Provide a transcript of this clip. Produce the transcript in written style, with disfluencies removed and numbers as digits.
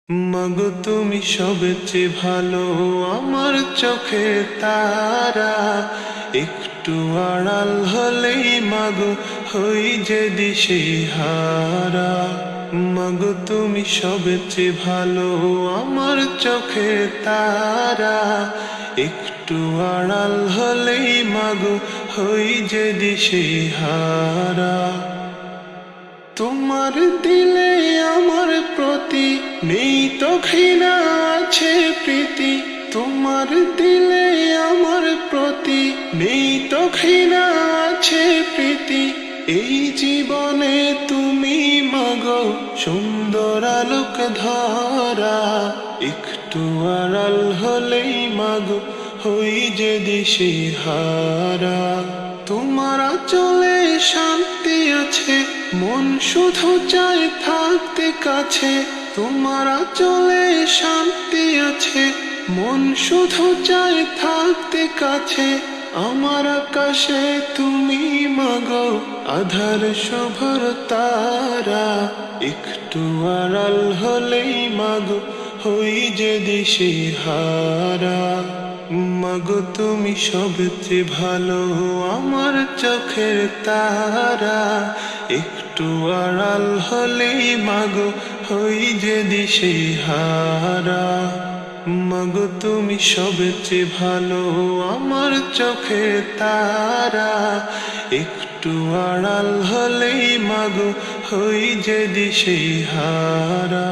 মাগো তুমি সবচেয়ে ভালো, আমার চোখের তারা। একটু আড়াল হলেই মাগো হই যে দিশেহারা। মাগো তুমি সবচেয়ে ভালো, আমার চোখের তারা। একটু আড়াল হলেই মাগো হই যে দিশেহারা। তোমার দিলে আমার প্রতি নেই তো ঘৃণা, আছে প্রীতি। তোমার দিলে আমার প্রতি নেই তো ঘৃণা, আছে প্রীতি। এই জীবনে তুমি মাগো সুন্দর আলোক ধরা। একটু আড়াল হলেই মাগো হই যে দিশেহারা। তোমার আঁচলে শান্তি আছে, মন শুধু চায় থাকতে কাছে। তোমার আঁচলে শান্তি আছে, মন শুধু চায় থাকতে কাছে। আমার আকাশে তুমি মাগো আধার শোভর তারা। একটু আড়াল হলেই মাগো হই যে দিশেহারা। মাগো তুমি সবচেয়ে ভালো, আমার চোখের তারা। একটু আড়াল হলেই মাগো হই যে দিশেহারা। মাগো তুমি সবচেয়ে ভালো, আমার চোখের তারা। একটু আড়াল হলেই মাগো হই যে দিশেহারা।